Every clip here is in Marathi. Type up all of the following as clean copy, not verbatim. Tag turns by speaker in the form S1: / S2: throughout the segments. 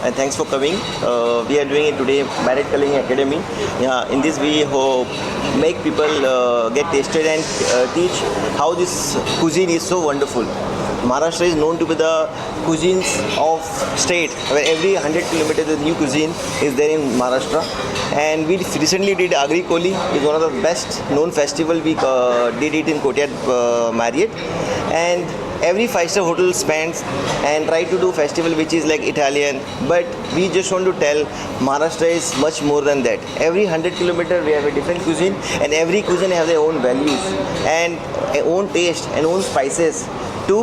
S1: and thanks for coming. We are doing it today, Marriott Culling Academy. In this we make people get tasted and teach how this cuisine is so wonderful. Maharashtra is known to be the cuisines of state, where every 100 kilometers a new cuisine is there in Maharashtra. And we recently did Agri Koli. It's one of the best known festival. We did it in Courtyard Marriott, and every 5-star hotel spends and try to do festival which is like Italian, but we just want to tell Maharashtra is much more than that. Every 100 kilometers we have a different cuisine, and every cuisine have their own values and own taste and own spices to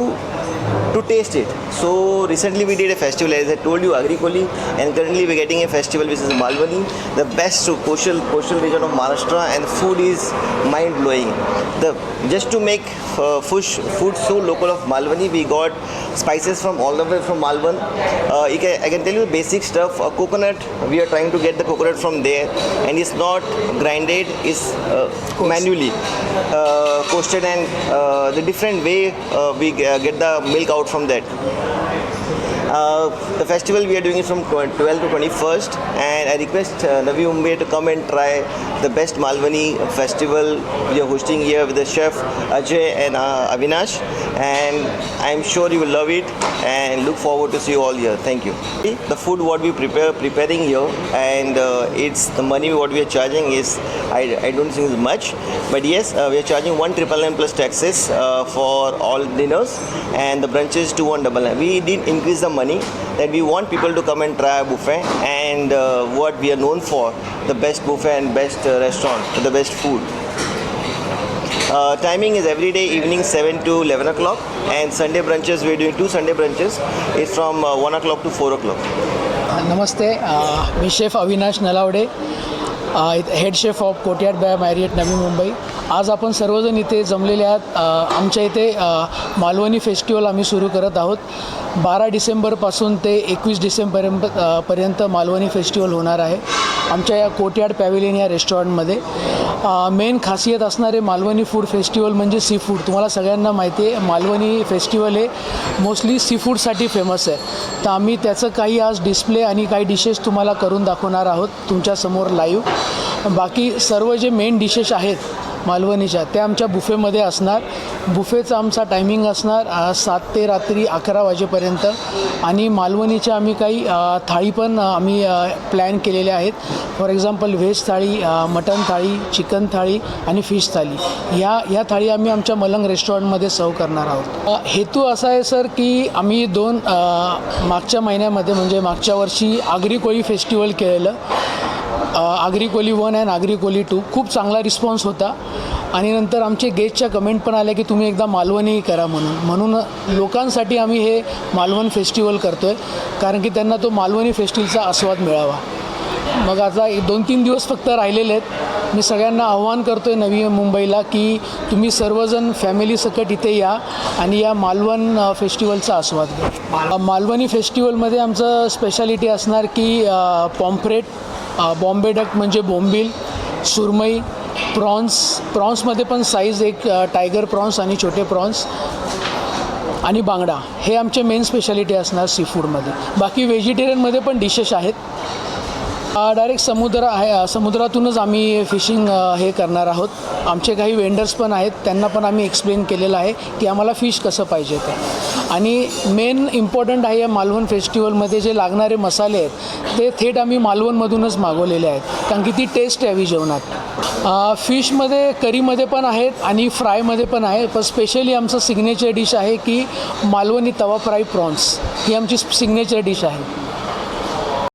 S1: taste it. So recently we did a festival, as I told you, Agri Koli, and currently we're getting a festival which is Malwani, the best coastal region of Maharashtra, and the food is mind blowing. Just to make food so local of Malwani, we got spices from all the way from Malvan. I can tell you the basic stuff. Coconut, we are trying to get the coconut from there, and it's not grinded, it's manually coasted, and the different way we get the milk out from that. The festival we are doing it from 12th to 21st, and I request Navi Mumbai to come and try the best Malwani festival we are hosting here with the chef Ajay and Avinash, and I'm sure you will love it and look forward to see you all here. Thank you. The food what we preparing here, and it's the money what we are charging is I don't think is much, but yes, we are charging 1,999 plus taxes for all dinners, and the brunches 2,199. We did increase the money that we want people to come and try a buffet, and what we are known for, the best buffet and best restaurant with the best food. Timing is every day evening 7 to 11 o'clock, and Sunday brunches, we are doing 2 Sunday brunches. It's from 1 o'clock to 4 o'clock.
S2: नमस्ते, मी chef Avinash Nalawade, head chef of Courtyard by Marriott Navi Mumbai. आज आपण सर्वजण इथे जमलेले आहात. आमच्या इथे मालवणी फेस्टिवल आम्ही सुरू करत आहोत. 12 डिसेंबरपासून ते 21 डिसेंबरपर्यंत मालवणी फेस्टिवल होणार आहे आमच्या या कोर्टयार्ड पॅव्हिलियन या रेस्टॉरंटमध्ये. मेन खासियत असणारे मालवणी फूड फेस्टिवल म्हणजे सी फूड. तुम्हाला सगळ्यांना माहिती आहे मालवणी फेस्टिवल हे मोस्टली सी फूडसाठी फेमस आहे. तर आम्ही त्याचं काही आज डिस्प्ले आणि काही डिशेस तुम्हाला करून दाखवणार आहोत तुमच्यासमोर लाईव्ह. बाकी सर्व जे मेन डिशेस आहेत मालवणीच्या त्या आमच्या बुफेमध्ये असणार. बुफेचा आमचा टायमिंग असणार 7 ते रात्री 11 वाजेपर्यंत, आणि मालवणीच्या आम्ही काही थाळी पण आम्ही प्लॅन केलेल्या आहेत. फॉर एक्झाम्पल व्हेज थाळी, मटन थाळी, चिकन थाळी आणि फिश थाळी, ह्या थाळी आम्ही आमच्या मलंग रेस्टॉरंटमध्ये सर्व करणार आहोत. हेतू असा आहे सर की आम्ही मागच्या महिन्यामध्ये म्हणजे मागच्या वर्षी आगरी कोळी फेस्टिवल केलेलं. आगरी कोली 1 आणि आगरी कोली 2 खूप चांगला रिस्पॉन्स होता, आणि नंतर आमचे गेस्टच्या कमेंट पण आल्या की तुम्ही एकदा मालवणी करा म्हणून लोकांसाठी आम्ही हे मालवण फेस्टिवल करतो आहे, कारण की त्यांना तो मालवणी फेस्टिवलचा आस्वाद मिळावा. मग आता 2-3 दिवस फक्त राहिलेले आहेत. मी सगळ्यांना आव्हान करतो आहे नवी मुंबईला की तुम्ही सर्वजण फॅमिलीसकट इथे या आणि या मालवण फेस्टिवलचा आस्वाद घ्या. मालवणी फेस्टिवलमध्ये आमचं स्पेशालिटी असणार की पॉम्फ्रेट, बॉम्बे डक म्हणजे बोंबील, सुरमई, प्रॉन्समध्ये पण साईज एक टायगर प्रॉन्स आणि छोटे प्रॉन्स आणि बांगडा, हे आमचे मेन स्पेशालिटी असणार सी फूडमध्ये. बाकी व्हेजिटेरियनमध्ये पण डिशेस आहेत. डायरेक्ट समुद्रातूनच आम्ही फिशिंग हे करणार आहोत. आमचे काही वेंडर्स पण आहेत, त्यांना पण आम्ही एक्सप्लेन केलेलं आहे की आम्हाला फिश कसं पाहिजे ते. आणि मेन इम्पॉर्टंट आहे या मालवण फेस्टिवलमध्ये जे लागणारे मसाले आहेत ते थेट आम्ही मालवणमधूनच मागवलेले आहेत, कारण की ती टेस्ट यावी जेवणात. फिशमध्ये करीमध्ये पण आहेत आणि फ्रायमध्ये पण आहे, पण स्पेशली आमचं सिग्नेचर डिश आहे की मालवणी तवा फ्राय प्रॉन्स, ही आमची सिग्नेचर डिश आहे.